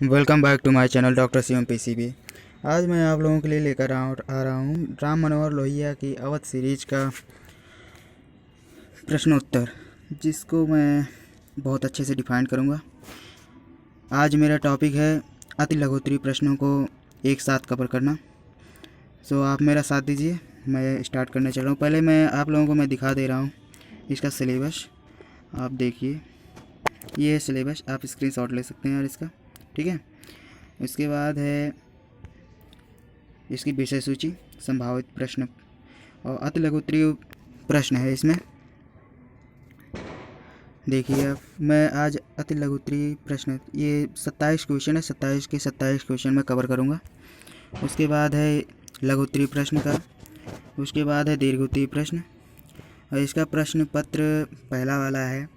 Welcome back to my channel doctor Shivam PCB. आज मैं आप लोगों के लिए लेकर आ रहा हूँ राम मनोहर लोहिया की अवध सीरीज का प्रश्नोत्तर, जिसको मैं बहुत अच्छे से डिफाइन करूँगा। आज मेरा टॉपिक है अति लघुत्तरीय प्रश्नों को एक साथ कवर करना। सो आप मेरा साथ दीजिए, मैं स्टार्ट करने चल रहा हूँ। पहले मैं आप लोगों को दिखा दे रहा हूँ इसका सिलेबस। आप देखिए, ये है सिलेबस, आप स्क्रीनशॉट ले सकते हैं यार इसका, ठीक है। इसके बाद है इसकी विषय सूची, संभावित प्रश्न और अति लघुत्तरीय प्रश्न है इसमें। देखिए अब मैं आज अति लघुत्तरीय प्रश्न, ये 27 क्वेश्चन है, 27 के 27 क्वेश्चन मैं कवर करूँगा। उसके बाद है लघुत्तरीय प्रश्न का, उसके बाद है दीर्घोत्तरीय प्रश्न, और इसका प्रश्न पत्र पहला वाला है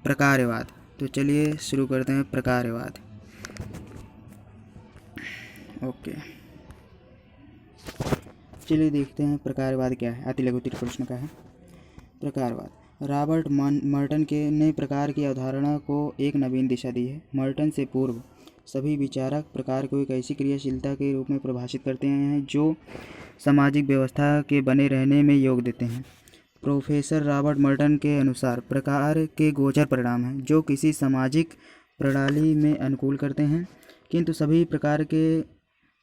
प्रकारवाद। तो चलिए शुरू करते हैं प्रकारवाद। ओके, चलिए देखते हैं प्रकारवाद क्या है। अति लघुत्तरीय प्रश्न का है प्रकारवाद। रॉबर्ट मर्टन ने प्रकार की अवधारणा को एक नवीन दिशा दी है। मर्टन से पूर्व सभी विचारक प्रकार को एक ऐसी क्रियाशीलता के रूप में परिभाषित करते हैं जो सामाजिक व्यवस्था के बने रहने में योग देते हैं। प्रोफेसर रॉबर्ट मर्टन के अनुसार प्रकार के गोचर परिणाम हैं जो किसी सामाजिक प्रणाली में अनुकूल करते हैं, किंतु सभी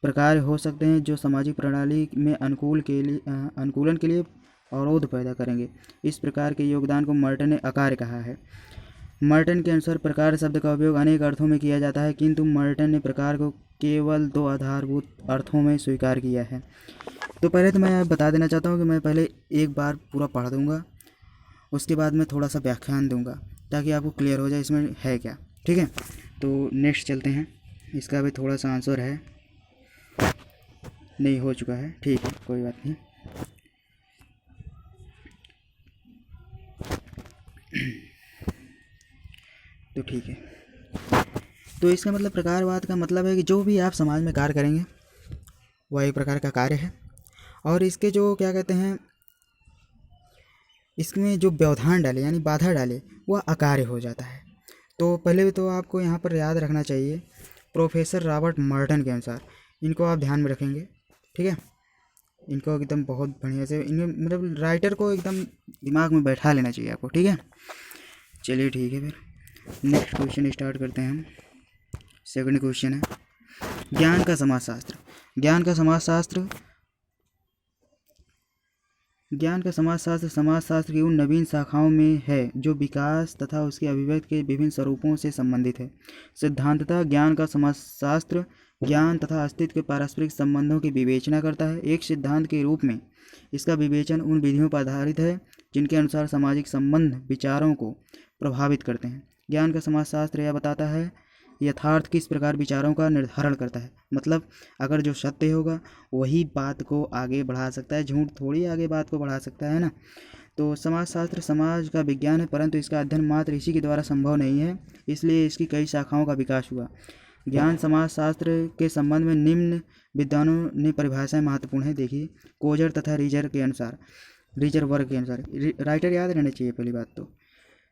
प्रकार हो सकते हैं जो सामाजिक प्रणाली में अनुकूलन के लिए अवरोध पैदा करेंगे। इस प्रकार के योगदान को मर्टन ने अकार्य कहा है। मर्टन के अनुसार प्रकार शब्द का उपयोग अनेक अर्थों में किया जाता है, किंतु मर्टन ने प्रकार को केवल 2 आधारभूत अर्थों में स्वीकार किया है। तो पहले तो मैं बता देना चाहता हूँ कि मैं पहले एक बार पूरा पढ़ दूँगा, उसके बाद मैं थोड़ा सा व्याख्यान दूँगा ताकि आपको क्लियर हो जाए इसमें है क्या, ठीक है। तो नेक्स्ट चलते हैं। इसका भी थोड़ा सा आंसर है, नहीं हो चुका है, ठीक है, कोई बात नहीं। तो ठीक है, तो इसका मतलब प्रकारवाद का मतलब है कि जो भी आप समाज में कार्य करेंगे वह एक प्रकार का कार्य है, और इसके जो क्या कहते हैं, इसमें जो व्यवधान डाले यानी बाधा डाले वह अकार्य हो जाता है। तो पहले तो आपको यहाँ पर याद रखना चाहिए प्रोफेसर रॉबर्ट मर्टन के अनुसार, इनको आप ध्यान में रखेंगे, ठीक है। इनको एकदम बहुत बढ़िया से, इन्हें मतलब राइटर को एकदम दिमाग में बैठा लेना चाहिए आपको, ठीक है। चलिए ठीक है, फिर नेक्स्ट क्वेश्चन स्टार्ट करते हैं हम। सेकंड क्वेश्चन है ज्ञान का समाजशास्त्र। ज्ञान का समाजशास्त्र की उन नवीन शाखाओं में है जो विकास तथा उसके अभिव्यक्ति के विभिन्न स्वरूपों से संबंधित है। सिद्धांततः ज्ञान का समाजशास्त्र ज्ञान तथा अस्तित्व के पारस्परिक संबंधों की विवेचना करता है। एक सिद्धांत के रूप में इसका विवेचन उन विधियों पर आधारित है जिनके अनुसार सामाजिक संबंध विचारों को प्रभावित करते हैं। ज्ञान का समाजशास्त्र यह बताता है यथार्थ किस प्रकार विचारों का निर्धारण करता है। मतलब अगर जो सत्य होगा वही बात को आगे बढ़ा सकता है, झूठ थोड़ी आगे बात को बढ़ा सकता है ना। तो समाजशास्त्र समाज का विज्ञान है, परंतु इसका अध्ययन मात्र इसी के द्वारा संभव नहीं है, इसलिए इसकी कई शाखाओं का विकास हुआ। ज्ञान समाजशास्त्र के संबंध में निम्न विद्वानों ने परिभाषाएं महत्वपूर्ण है। देखिए, कोजर तथा रीजर वर्ग के अनुसार, राइटर याद रहना चाहिए पहली बात तो।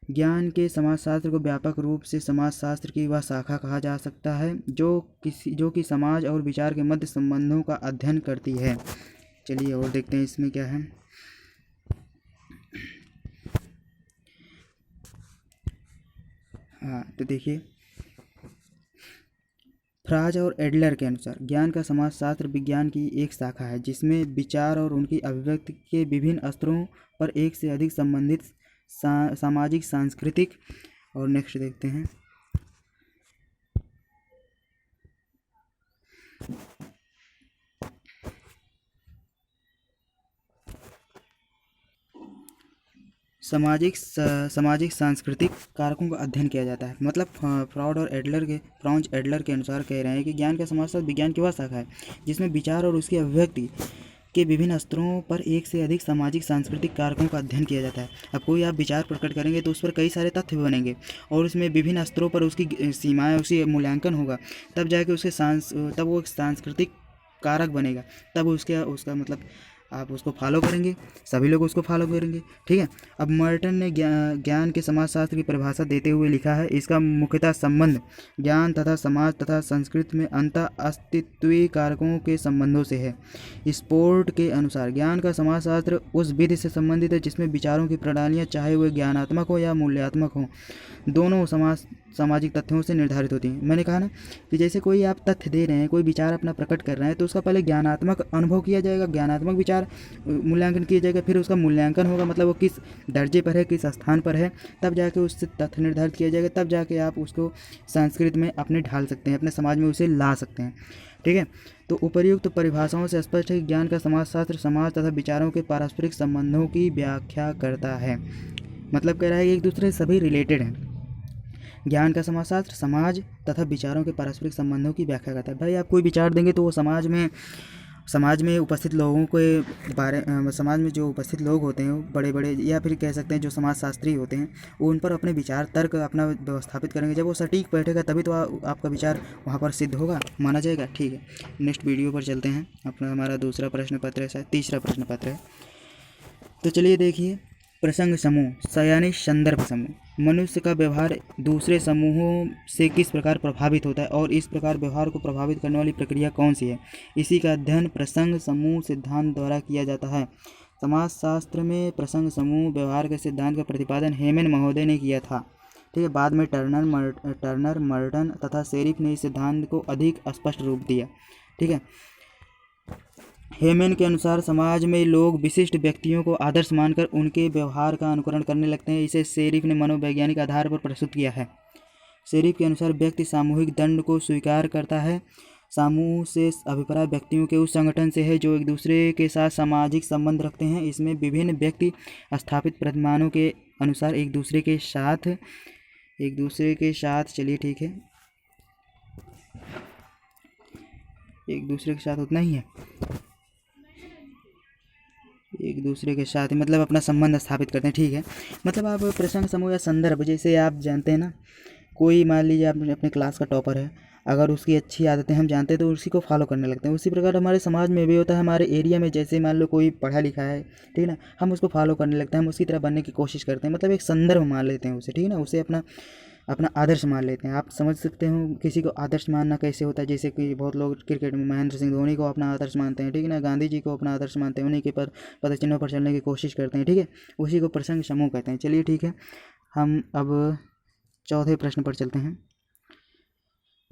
ज्ञान के समाजशास्त्र को व्यापक रूप से समाजशास्त्र की वह शाखा कहा जा सकता है जो कि समाज और विचार के मध्य संबंधों का अध्ययन करती है। चलिए और देखते हैं इसमें क्या है। हाँ, तो देखिए, फ्राज और एडलर के अनुसार ज्ञान का समाजशास्त्र विज्ञान की एक शाखा है जिसमें विचार और उनकी अभिव्यक्ति के विभिन्न स्तरों पर एक से अधिक संबंधित सामाजिक सांस्कृतिक। और नेक्स्ट देखते हैं। सामाजिक सांस्कृतिक कारकों का अध्ययन किया जाता है। मतलब फ्रांज एडलर के अनुसार कह रहे हैं कि ज्ञान का समाजशास्त्र विज्ञान की वह शाखा है जिसमें विचार और उसकी अभिव्यक्ति के विभिन्न स्तरों पर एक से अधिक सामाजिक सांस्कृतिक कारकों का अध्ययन किया जाता है। अब कोई आप विचार प्रकट करेंगे तो उस पर कई सारे तथ्य बनेंगे और उसमें विभिन्न स्तरों पर उसकी सीमाएं, उसकी मूल्यांकन होगा, तब जाके तब वो एक सांस्कृतिक कारक बनेगा, तब उसका मतलब आप उसको फॉलो करेंगे, सभी लोग उसको फॉलो करेंगे, ठीक है। अब मर्टन ने ज्ञान के समाजशास्त्र की परिभाषा देते हुए लिखा है, इसका मुख्यतः संबंध ज्ञान तथा समाज तथा संस्कृति में अंतः अस्तित्वीय कारकों के संबंधों से है। स्पोर्ट के अनुसार ज्ञान का समाजशास्त्र उस विधि से संबंधित है जिसमें विचारों की प्रणालियाँ, चाहे वे ज्ञानात्मक हो या मूल्यात्मक हो, दोनों सामाजिक तथ्यों से निर्धारित होती हैं। मैंने कहा ना कि जैसे कोई आप तथ्य दे रहे हैं, कोई विचार अपना प्रकट कर रहे हैं, तो उसका पहले ज्ञानात्मक अनुभव किया जाएगा, ज्ञानात्मक विचार मूल्यांकन किया जाएगा, फिर उसका मूल्यांकन होगा, मतलब वो किस दर्जे पर है, किस स्थान पर है, तब जाके उससे तथ्य निर्धारित किया जाएगा, तब जाके आप उसको संस्कृत में अपने ढाल सकते हैं, अपने समाज में उसे ला सकते हैं, ठीक है। तो उपर्युक्त परिभाषाओं से स्पष्ट है कि ज्ञान का समाजशास्त्र समाज तथा विचारों के पारस्परिक संबंधों की व्याख्या करता है। मतलब कह रहा है कि एक दूसरे से सभी रिलेटेड हैं। ज्ञान का समाजशास्त्र समाज तथा विचारों के पारस्परिक संबंधों की व्याख्या करता है। भाई आप कोई विचार देंगे तो वो समाज में उपस्थित लोगों के समाज में जो उपस्थित लोग होते हैं, बड़े बड़े या फिर कह सकते हैं जो समाजशास्त्री होते हैं, वो उन पर अपने विचार तर्क अपना व्यवस्थापित करेंगे। जब वो सटीक बैठेगा तभी तो आपका विचार वहाँ पर सिद्ध होगा, माना जाएगा, ठीक है। नेक्स्ट वीडियो पर चलते हैं। अपना हमारा दूसरा प्रश्न पत्र है, शायद तीसरा प्रश्न पत्र है। तो चलिए देखिए, प्रसंग समूह यानी संदर्भ समूह मनुष्य का व्यवहार दूसरे समूहों से किस प्रकार प्रभावित होता है और इस प्रकार व्यवहार को प्रभावित करने वाली प्रक्रिया कौन सी है, इसी का अध्ययन प्रसंग समूह सिद्धांत द्वारा किया जाता है। समाजशास्त्र में प्रसंग समूह व्यवहार के सिद्धांत का प्रतिपादन हेमन महोदय ने किया था, ठीक है। बाद में टर्नर, मर्टन तथा शेरिफ ने इस सिद्धांत को अधिक स्पष्ट रूप दिया, ठीक है। हेमन के अनुसार समाज में लोग विशिष्ट व्यक्तियों को आदर्श मानकर उनके व्यवहार का अनुकरण करने लगते हैं। इसे शेरिफ ने मनोवैज्ञानिक आधार पर प्रस्तुत किया है। शेरिफ के अनुसार व्यक्ति सामूहिक दंड को स्वीकार करता है। समूह से अभिप्राय व्यक्तियों के उस संगठन से है जो एक दूसरे के साथ सामाजिक संबंध रखते हैं। इसमें विभिन्न व्यक्ति स्थापित प्रतिमानों के अनुसार एक दूसरे के साथ चलिए ठीक है, एक दूसरे के साथ उतना ही है, एक दूसरे के साथ मतलब अपना संबंध स्थापित करते हैं, ठीक है। मतलब आप प्रसंग समूह या संदर्भ, जैसे आप जानते हैं ना, कोई मान लीजिए आप अपने क्लास का टॉपर है, अगर उसकी अच्छी आदतें हम जानते हैं तो उसी को फॉलो करने लगते हैं। उसी प्रकार हमारे समाज में भी होता है, हमारे एरिया में जैसे मान लो कोई पढ़ा लिखा है, ठीक है ना, हम उसको फॉलो करने लगते हैं, हम उसकी तरह बनने की कोशिश करते हैं, मतलब एक संदर्भ मान लेते हैं उसे, ठीक है ना, उसे अपना आदर्श मान लेते हैं। आप समझ सकते हो किसी को आदर्श मानना कैसे होता है। जैसे कि बहुत लोग क्रिकेट में महेंद्र सिंह धोनी को अपना आदर्श मानते हैं, ठीक है ना, गांधी जी को अपना आदर्श मानते हैं, उन्हीं के पदचिन्हों पर चलने की कोशिश करते हैं, ठीक है, उसी को प्रसंग समूह कहते हैं। चलिए ठीक है, हम अब चौथे प्रश्न पर चलते हैं।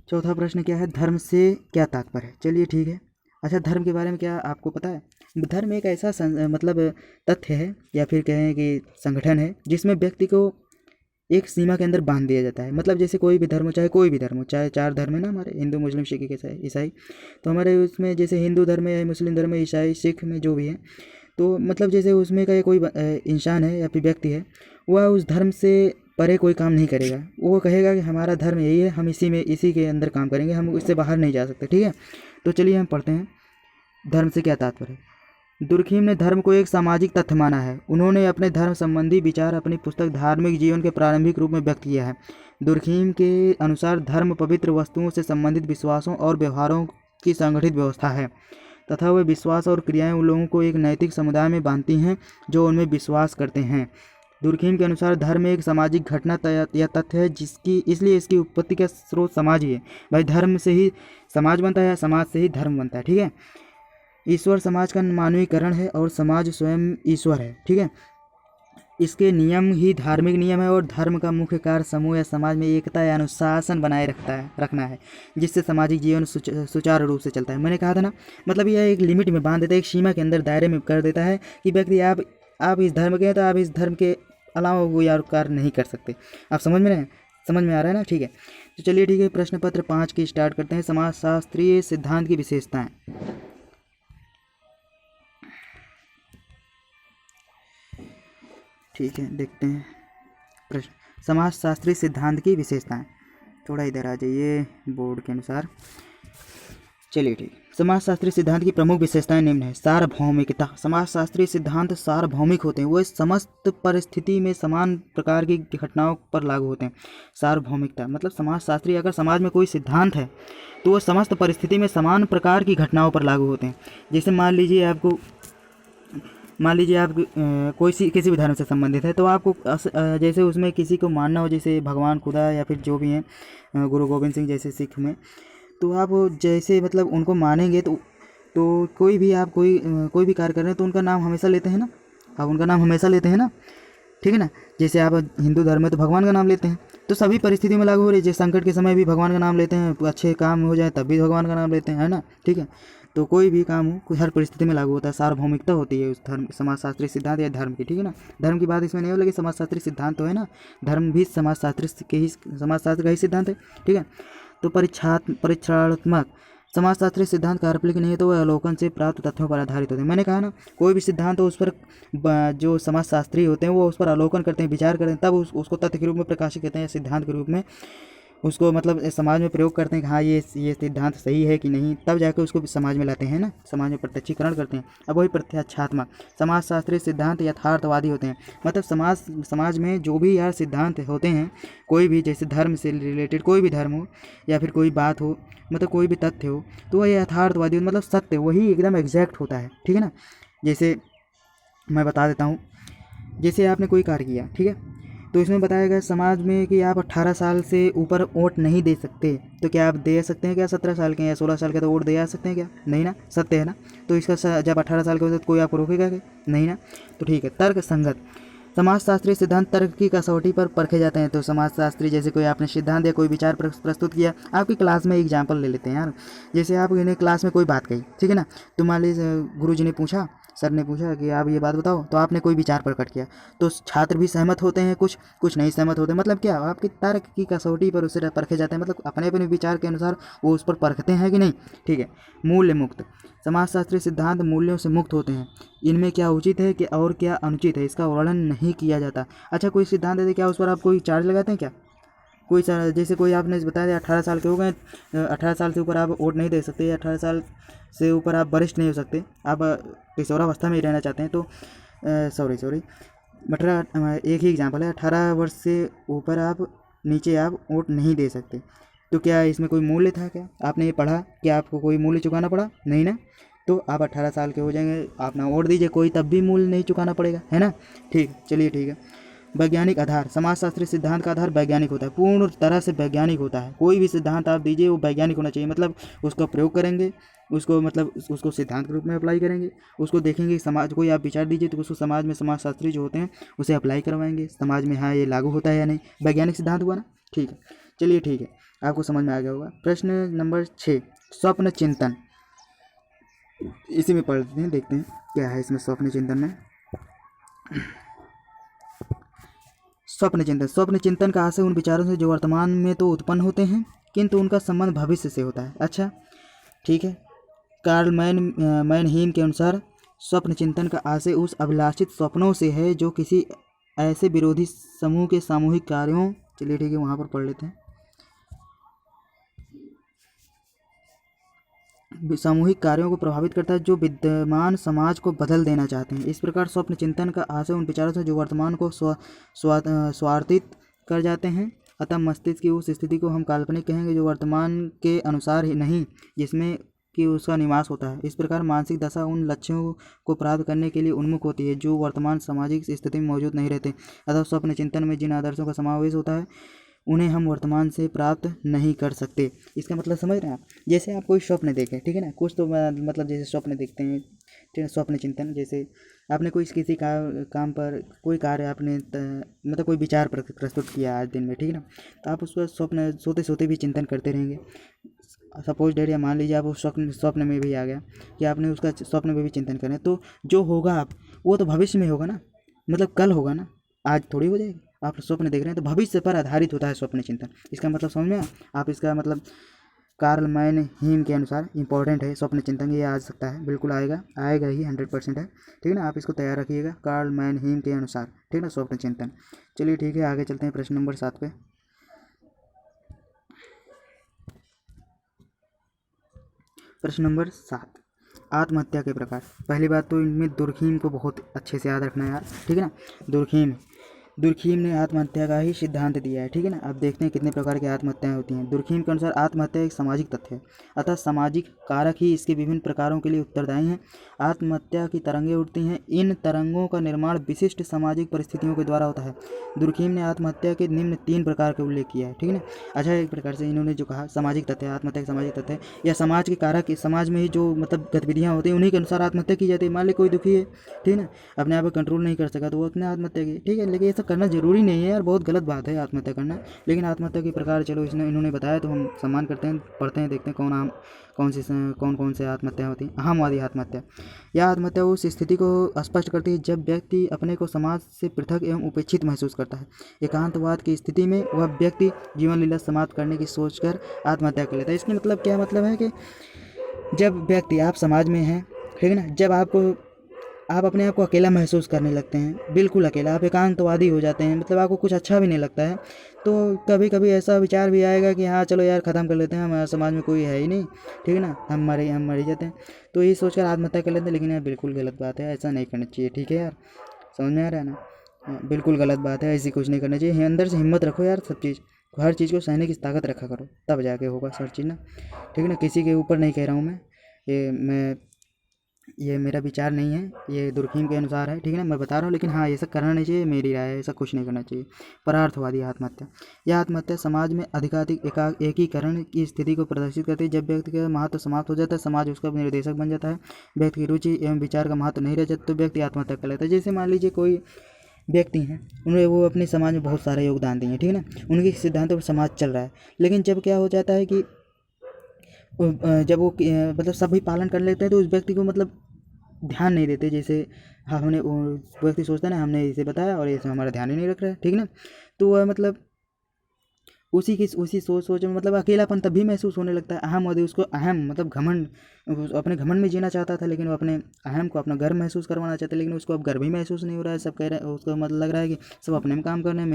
चौथा प्रश्न क्या है, धर्म से क्या तात्पर्य है। चलिए ठीक है। अच्छा, धर्म के बारे में क्या आपको पता है? धर्म एक ऐसा मतलब तथ्य है या फिर कहें कि संगठन है जिसमें व्यक्ति को एक सीमा के अंदर बांध दिया जाता है। मतलब जैसे कोई भी धर्म हो, चाहे कोई भी धर्म हो, चाहे 4 धर्म है ना हमारे, हिंदू मुस्लिम सिख ईसाई, तो हमारे उसमें जैसे हिंदू धर्म है, मुस्लिम धर्म है, ईसाई सिख में जो भी है, तो मतलब जैसे उसमें का कोई इंसान है या फिर व्यक्ति है, वह उस धर्म से परे कोई काम नहीं करेगा। वो कहेगा कि हमारा धर्म यही है, हम इसी के अंदर काम करेंगे, हम इससे बाहर नहीं जा सकते, ठीक है। तो चलिए हम पढ़ते हैं, धर्म से क्या तात्पर्य है। दुर्खीम ने धर्म को एक सामाजिक तथ्य माना है। उन्होंने अपने धर्म संबंधी विचार अपनी पुस्तक धार्मिक जीवन के प्रारंभिक रूप में व्यक्त किया है। दुर्खीम के अनुसार धर्म पवित्र वस्तुओं से संबंधित विश्वासों और व्यवहारों की संगठित व्यवस्था है तथा वे विश्वास और क्रियाएं उन लोगों को एक नैतिक समुदाय में बांधती हैं जो उनमें विश्वास करते हैं। दुर्खीम के अनुसार धर्म एक सामाजिक घटना या तथ्य है इसलिए इसकी उत्पत्ति का स्रोत समाज ही है। भाई धर्म से ही समाज बनता है, समाज से ही धर्म बनता है, ठीक है। ईश्वर समाज का मानवीकरण है और समाज स्वयं ईश्वर है, ठीक है। इसके नियम ही धार्मिक नियम है और धर्म का मुख्य कार्य समूह या समाज में एकता या अनुशासन बनाए रखना है जिससे सामाजिक जीवन सुचारू रूप से चलता है। मैंने कहा था ना, मतलब यह एक लिमिट में बांध देता है, एक सीमा के अंदर दायरे में कर देता है कि व्यक्ति आप इस धर्म के हैं तो आप इस धर्म के अलावा कोई और कार्य नहीं कर सकते। आप समझ में आ रहा है ना, ठीक है। तो चलिए ठीक है, प्रश्न पत्र 5 की स्टार्ट करते हैं। समाजशास्त्रीय सिद्धांत की विशेषताएं। ठीक है, देखते हैं प्रश्न। समाजशास्त्रीय सिद्धांत की विशेषताएं, थोड़ा इधर आ जाइए बोर्ड के अनुसार। चलिए ठीक, समाजशास्त्रीय सिद्धांत की प्रमुख विशेषताएं निम्न है। सार्वभौमिकता। समाजशास्त्रीय सिद्धांत सार्वभौमिक होते हैं, वो समस्त परिस्थिति में समान प्रकार की घटनाओं पर लागू होते हैं। सार्वभौमिकता मतलब समाजशास्त्री अगर समाज में कोई सिद्धांत है तो वो समस्त परिस्थिति में समान प्रकार की घटनाओं पर लागू होते हैं। जैसे मान लीजिए आपको मान लीजिए आप किसी भी धर्म से संबंधित है, तो आपको जैसे उसमें किसी को मानना हो, जैसे भगवान खुदा या फिर जो भी हैं, गुरु गोविंद सिंह जैसे सिख में, तो आप जैसे मतलब उनको मानेंगे तो कोई भी कार्य कर रहे हैं तो उनका नाम हमेशा लेते हैं ना, आप उनका नाम हमेशा लेते हैं ना, ठीक है ना। जैसे आप हिंदू धर्म में तो भगवान का नाम लेते हैं, तो सभी परिस्थितियों में लागू हो रही है। जैसे संकट के समय भी भगवान का नाम लेते हैं, अच्छे काम हो जाए तब भी भगवान का नाम लेते हैं, है ना, ठीक है। तो कोई भी काम हो, कोई हर परिस्थिति में लागू होता है, सार्वभौमिकता होती है उस धर्म समाजशास्त्री सिद्धांत या धर्म की, ठीक है ना। धर्म की बात इसमें नहीं हो, लेकिन समाजशास्त्री सिद्धांत तो है ना, धर्म भी समाजशास्त्र का ही सिद्धांत है, ठीक है। तो परीक्षणात्मक समाजशास्त्री सिद्धांत काल्पनिक नहीं है, तो वह अवलोकन से प्राप्त तथ्यों पर आधारित होते हैं। मैंने कहा ना, कोई भी सिद्धांत हो उस पर जो समाजशास्त्री होते हैं वो उस पर अवलोकन करते हैं, विचार करते हैं, तब उसको तथ्य के रूप में प्रकाशित करते हैं, सिद्धांत के रूप में उसको मतलब समाज में प्रयोग करते हैं कि हाँ ये सिद्धांत सही है कि नहीं, तब जाकर उसको समाज में लाते हैं ना, समाज में प्रत्यक्षीकरण करते हैं। अब वही प्रत्याख्यात्मक समाजशास्त्री सिद्धांत यथार्थवादी होते हैं, मतलब समाज में जो भी यार सिद्धांत होते हैं, कोई भी जैसे धर्म से रिलेटेड कोई भी धर्म हो या फिर कोई बात हो, मतलब कोई भी तथ्य हो, तो वह यथार्थवादी मतलब सत्य वही एकदम एग्जैक्ट होता है, ठीक है ना। जैसे मैं बता देता हूँ, जैसे आपने कोई कार्य किया, ठीक है, तो इसमें बताया गया समाज में कि आप 18 साल से ऊपर वोट नहीं दे सकते, तो क्या आप दे सकते हैं क्या? 17 साल के या 16 साल के तो वोट दे आ सकते हैं क्या? नहीं ना, सत्य है ना। तो इसका जब 18 साल के होते तो कोई आपको रोकेगा क्या? नहीं ना। तो ठीक है, तर्क संगत समाजशास्त्री सिद्धांत तर्क की कसौटी पर परखे जाते हैं। तो समाजशास्त्री जैसे कोई आपने सिद्धांत या कोई विचार प्रस्तुत किया, आपकी क्लास में एग्जाम्पल ले लेते हैं यार, जैसे आप इन्हें क्लास में कोई बात कही, ठीक है ना, तो मान लीजिए गुरुजी ने पूछा, सर ने पूछा कि आप ये बात बताओ, तो आपने कोई विचार प्रकट किया, तो छात्र भी सहमत होते हैं, कुछ नहीं सहमत होते, मतलब क्या आपके तर्क की कसौटी पर उससे परखे जाते हैं, मतलब अपने अपने विचार के अनुसार वो उस पर परखते हैं कि नहीं, ठीक है। मूल्य मुक्त समाजशास्त्री सिद्धांत मूल्यों से मुक्त होते हैं, इनमें क्या उचित है कि और क्या अनुचित है इसका वर्णन नहीं किया जाता। अच्छा, कोई सिद्धांत है क्या उस पर आप कोई चार्ज लगाते हैं क्या? कोई जैसे कोई आपने बताया 18 साल के हो गए, 18 साल से ऊपर आप वोट नहीं दे सकते, 18 साल से ऊपर आप वरिष्ठ नहीं हो सकते, आप किशोरावस्था में ही रहना चाहते हैं, तो सॉरी 18 एक ही एग्जांपल है, 18 वर्ष से ऊपर आप नीचे आप वोट नहीं दे सकते, तो क्या इसमें कोई मूल्य था क्या? आपने ये पढ़ा कि आपको कोई मूल्य चुकाना पड़ा? नहीं ना। तो आप 18 साल के हो जाएंगे, आप ना वोट दीजिए कोई, तब भी मूल्य नहीं चुकाना पड़ेगा, है ना। ठीक, चलिए ठीक है। वैज्ञानिक आधार समाजशास्त्री सिद्धांत का आधार वैज्ञानिक होता है, पूर्ण तरह से वैज्ञानिक होता है। कोई भी सिद्धांत आप दीजिए वो वैज्ञानिक होना चाहिए, मतलब उसका प्रयोग करेंगे, उसको सिद्धांत के रूप में अप्लाई करेंगे, उसको देखेंगे समाज, कोई आप विचार दीजिए तो उसको समाज में समाजशास्त्री जो होते हैं उसे अप्लाई करवाएंगे समाज में, हाँ ये लागू होता है या नहीं, वैज्ञानिक सिद्धांत हुआ ना। ठीक है, चलिए ठीक है, आपको समझ में आ गया होगा। प्रश्न नंबर 6, स्वप्न चिंतन, इसी में पढ़ते हैं, देखते हैं क्या है इसमें स्वप्न चिंतन में। स्वप्न चिंतन का आशय उन विचारों से जो वर्तमान में तो उत्पन्न होते हैं किंतु उनका संबंध भविष्य से होता है। अच्छा ठीक है, कार्ल मैनहीम के अनुसार स्वप्न चिंतन का आशय उस अभिलाषित स्वप्नों से है जो किसी ऐसे विरोधी समूह के सामूहिक कार्यों, चलिए ठीक है वहाँ पर पढ़ लेते हैं, सामूहिक कार्यों को प्रभावित करता है जो विद्यमान समाज को बदल देना चाहते हैं। इस प्रकार स्वप्न चिंतन का आशय उन विचारों से जो वर्तमान को स्वार्थित कर जाते हैं। अतः मस्तिष्क की उस स्थिति को हम काल्पनिक कहेंगे जो वर्तमान के अनुसार ही नहीं जिसमें कि उसका निवास होता है। इस प्रकार मानसिक दशा उन लक्ष्यों को प्राप्त करने के लिए उन्मुख होती है जो वर्तमान सामाजिक स्थिति में मौजूद नहीं रहते। अतः स्वप्न चिंतन में जिन आदर्शों का समावेश होता है उन्हें हम वर्तमान से प्राप्त नहीं कर सकते। इसका मतलब समझ रहे हैं आप? जैसे आप कोई स्वप्न देखें, ठीक है ना, कुछ तो मतलब जैसे स्वप्न देखते हैं, ठीक है, स्वप्न चिंतन, जैसे आपने कोई किसी काम पर कोई कार्य आपने मतलब कोई विचार प्रस्तुत किया आज दिन में, ठीक है ना, तो आप उस पर स्वप्न सोते सोते भी चिंतन करते रहेंगे। सपोज डेट, या मान लीजिए आप उस स्वप्न में भी आ गया कि आपने उसका स्वप्न में भी चिंतन करें, तो जो होगा आप वो तो भविष्य में होगा ना, मतलब कल होगा ना, आज थोड़ी हो जाएगी। आप स्वप्न देख रहे हैं तो भविष्य पर आधारित होता है स्वप्न चिंतन। इसका मतलब समझ में आप इसका मतलब कार्ल मैनहीम के अनुसार इंपॉर्टेंट है स्वप्न चिंतन, ये आ सकता है, बिल्कुल आएगा ही, 100% है, ठीक है ना। आप इसको तैयार रखिएगा कार्ल मैनहीम के अनुसार, ठीक है ना, स्वप्न चिंतन। चलिए ठीक है, आगे चलते हैं प्रश्न नंबर 7 पे। प्रश्न नंबर 7, आत्महत्या के प्रकार। पहली बात तो इनमें दुर्खीम को बहुत अच्छे से याद रखना है यार, ठीक है ना। दुर्खीम दुर्खीम ने आत्महत्या का ही सिद्धांत दिया है। ठीक है ना। अब देखते हैं कितने प्रकार की आत्महत्याएं होती हैं। दुर्खीम के अनुसार आत्महत्या एक सामाजिक तथ्य है, अतः सामाजिक कारक ही इसके विभिन्न प्रकारों के लिए उत्तरदायी हैं। आत्महत्या की तरंगें उठती हैं, इन तरंगों का निर्माण विशिष्ट सामाजिक परिस्थितियों के द्वारा होता है। दुर्खीम ने आत्महत्या के निम्न 3 प्रकार का उल्लेख किया है। ठीक है ना। अच्छा, एक प्रकार से इन्होंने जो कहा सामाजिक तथ्य, आत्महत्या एक सामाजिक तथ्य है या समाज के कारक, समाज में ही जो मतलब गतिविधियाँ होती हैं उन्हीं के अनुसार आत्महत्या की जाती है। मान ली कोई दुखी है, ठीक है ना, अपने आप को कंट्रोल नहीं कर सका तो वो अपने आत्महत्या की। ठीक है, लेकिन ये सब करना जरूरी नहीं है यार, बहुत गलत बात है आत्महत्या करना। लेकिन आत्महत्या के प्रकार चलो इन्होंने बताया तो हम सम्मान करते हैं, पढ़ते हैं, देखते हैं कौन कौन से आत्महत्या होती है। अहमवादी आत्महत्या, यह आत्महत्या उस स्थिति को स्पष्ट करती है जब व्यक्ति अपने को समाज से पृथक एवं उपेक्षित महसूस करता है। एकांतवाद की स्थिति में वह व्यक्ति जीवन लीला समाप्त करने की सोचकर आत्महत्या कर लेता है। इसके मतलब क्या मतलब है कि जब व्यक्ति, आप समाज में हैं, ठीक है ना, जब आप अपने आप को अकेला महसूस करने लगते हैं, बिल्कुल अकेला, आप एकांतवादी हो जाते हैं, मतलब आपको कुछ अच्छा भी नहीं लगता है, तो कभी कभी ऐसा विचार भी आएगा कि हाँ चलो यार ख़त्म कर लेते हैं, हमारे समाज में कोई है ही नहीं, ठीक है ना, हम मर ही जाते हैं, तो ये सोचकर आत्महत्या कर लेते हैं। लेकिन यार बिल्कुल गलत बात है, ऐसा नहीं करना चाहिए। ठीक है यार, समझ में आ रहा है ना। बिल्कुल गलत बात है, ऐसी कुछ नहीं करना चाहिए। अंदर से हिम्मत रखो यार, सब चीज़, हर चीज़ को सहने की ताकत रखा करो, तब जाके होगा हर चीज़ ना। ठीक है ना, किसी के ऊपर नहीं कह रहा हूँ मैं, ये मेरा विचार नहीं है, ये दुर्खीम के अनुसार है। ठीक है ना, मैं बता रहा हूँ। लेकिन हाँ, ये सब करना नहीं चाहिए, मेरी राय है, ऐसा कुछ नहीं करना चाहिए। परार्थवादी आत्महत्या, यह आत्महत्या समाज में अधिकाधिक एकीकरण की स्थिति को प्रदर्शित करती है। जब व्यक्ति का महत्व समाप्त हो जाता है, समाज उसका निर्देशक बन जाता है, व्यक्ति की रुचि एवं विचार का महत्व नहीं रह जाता, तो व्यक्ति आत्महत्या कर लेता है। जैसे मान लीजिए कोई व्यक्ति हैं, उन्होंने वो अपने समाज में बहुत सारे योगदान दिए हैं, ठीक है ना, उनके सिद्धांतों पर समाज चल रहा है। लेकिन जब क्या हो जाता है कि जब वो मतलब सभी पालन कर लेते हैं तो उस व्यक्ति को मतलब ध्यान नहीं देते। जैसे हाँ, हमने वो व्यक्ति सोचता है ना, हमने इसे बताया और इसे हमारा ध्यान ही नहीं रख रहा है, ठीक है ना, तो वह मतलब उसी सोच में मतलब अकेलापन तभी महसूस होने लगता है। अहम और उसको अहम मतलब घमंड, अपने घमंड में जीना चाहता था, लेकिन वो अपने अहम को अपना गर्व महसूस करवाना चाहता है, लेकिन उसको अब गर्व ही महसूस नहीं हो रहा है। सब कह रहे हैं, उसको मतलब लग रहा है कि सब अपने में काम कर रहे हैं,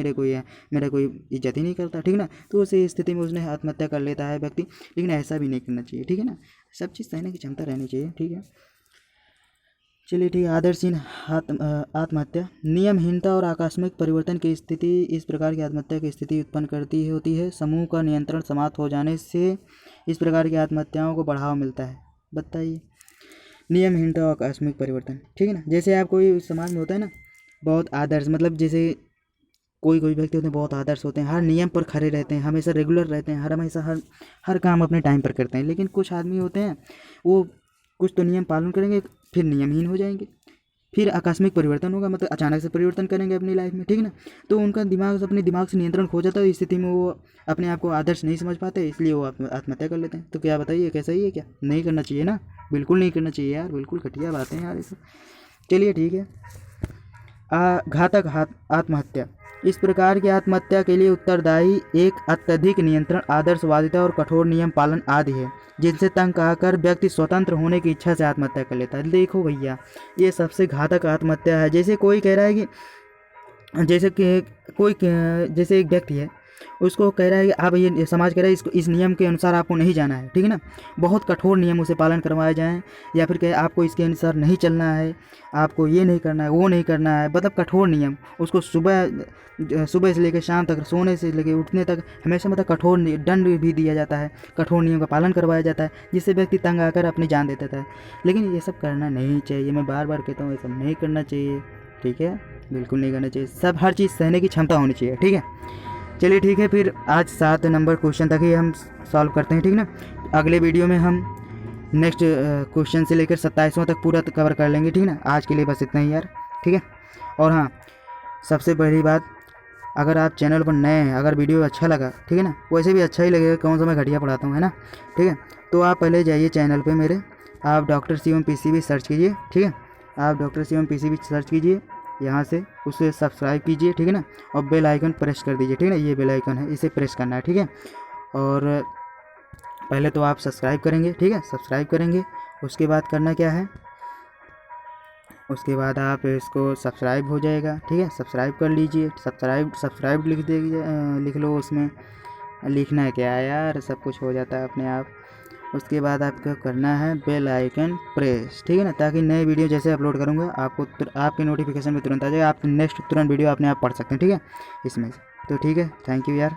मेरा कोई इज्जत ही नहीं करता, ठीक है ना, तो उसी स्थिति में उसने आत्महत्या कर लेता है व्यक्ति। लेकिन ऐसा भी नहीं करना चाहिए, ठीक है ना, सब चीज़ सहने की क्षमता रहनी चाहिए। ठीक है, चलिए ठीक है। आदर्शहीन आत्महत्या, नियमहीनता और आकस्मिक परिवर्तन की स्थिति इस प्रकार की आत्महत्या की स्थिति उत्पन्न करती होती है। समूह का नियंत्रण समाप्त हो जाने से इस प्रकार की आत्महत्याओं को बढ़ावा मिलता है। बताइए, नियमहीनता और आकस्मिक परिवर्तन, ठीक है ना, जैसे आप कोई समाज में होता है ना, बहुत आदर्श, मतलब जैसे कोई व्यक्ति होते हैं बहुत आदर्श होते हैं, हर नियम पर खड़े रहते हैं, हमेशा रेगुलर रहते हैं, हमेशा हर काम अपने टाइम पर करते हैं। लेकिन कुछ आदमी होते हैं वो कुछ तो नियम पालन करेंगे, फिर नियमहीन हो जाएंगे, फिर आकस्मिक परिवर्तन होगा, मतलब अचानक से परिवर्तन करेंगे अपनी लाइफ में, ठीक है ना, तो उनका दिमाग अपने दिमाग से नियंत्रण खो जाता है। इस स्थिति में वो अपने आप को आदर्श नहीं समझ पाते, इसलिए वो आत्महत्या कर लेते हैं। तो क्या बताइए, कैसा ही है क्या? नहीं करना चाहिए ना, बिल्कुल नहीं करना चाहिए यार, बिल्कुल घटिया बातें हैं यार ये सब। चलिए ठीक है। घातक आत्महत्या, इस प्रकार की आत्महत्या के लिए उत्तरदायी एक अत्यधिक नियंत्रण, आदर्शवादिता और कठोर नियम पालन आदि है, जिनसे तंग आकर व्यक्ति स्वतंत्र होने की इच्छा से आत्महत्या कर लेता है। देखो भैया, ये सबसे घातक आत्महत्या है। जैसे कोई कह रहा है कि जैसे एक व्यक्ति है, उसको कह रहा है कि आप ये समाज कह रहा है इस नियम के अनुसार आपको नहीं जाना है, ठीक है ना, बहुत कठोर नियम उसे पालन करवाए जाएं, या फिर कहे आपको इसके अनुसार नहीं चलना है, आपको ये नहीं करना है, वो नहीं करना है, मतलब कठोर नियम। उसको सुबह से लेकर शाम तक, सोने से लेकर उठने तक हमेशा मतलब कठोर दंड भी दिया जाता है, कठोर नियम का पालन करवाया जाता है, जिससे व्यक्ति तंग आकर अपनी जान दे देता है। लेकिन ये सब करना नहीं चाहिए, मैं बार बार कहता हूँ, ये सब नहीं करना चाहिए, ठीक है, बिल्कुल नहीं करना चाहिए। सब हर चीज़ सहने की क्षमता होनी चाहिए, ठीक है। चलिए ठीक है, फिर आज 7 नंबर क्वेश्चन तक ही हम सॉल्व करते हैं, ठीक ना। अगले वीडियो में हम नेक्स्ट क्वेश्चन से लेकर 27वां तक पूरा कवर कर लेंगे, ठीक ना। आज के लिए बस इतना ही यार, ठीक है। और हाँ, सबसे बड़ी बात, अगर आप चैनल पर नए हैं, अगर वीडियो अच्छा लगा, ठीक है ना, वैसे भी अच्छा ही लगेगा, कौन सा मैं घटिया पढ़ाता हूँ, है ना, ठीक है, तो आप पहले जाइए चैनल पर मेरे, आप डॉक्टर शिवम पीसीबी सर्च कीजिए, ठीक है, आप डॉक्टर शिवम पीसीबी सर्च कीजिए यहाँ से, उसे सब्सक्राइब कीजिए, ठीक है ना, और बेल आइकन प्रेस कर दीजिए, ठीक है ना, ये बेल आइकन है, इसे प्रेस करना है, ठीक है। और पहले तो आप सब्सक्राइब करेंगे, ठीक है, सब्सक्राइब करेंगे, उसके बाद करना क्या है, उसके बाद आप इसको सब्सक्राइब हो जाएगा, ठीक है, सब्सक्राइब कर लीजिए, सब्सक्राइब लिख लो, उसमें लिखना है क्या है यार, सब कुछ हो जाता है अपने आप। उसके बाद आपको करना है बेल आइकन प्रेस, ठीक है ना, ताकि नए वीडियो जैसे अपलोड करूँगा आपको आपके नोटिफिकेशन में तुरंत आ जाएगा, आप नेक्स्ट तुरंत वीडियो अपने आप पढ़ सकते हैं, ठीक है इसमें से। तो ठीक है, थैंक यू यार।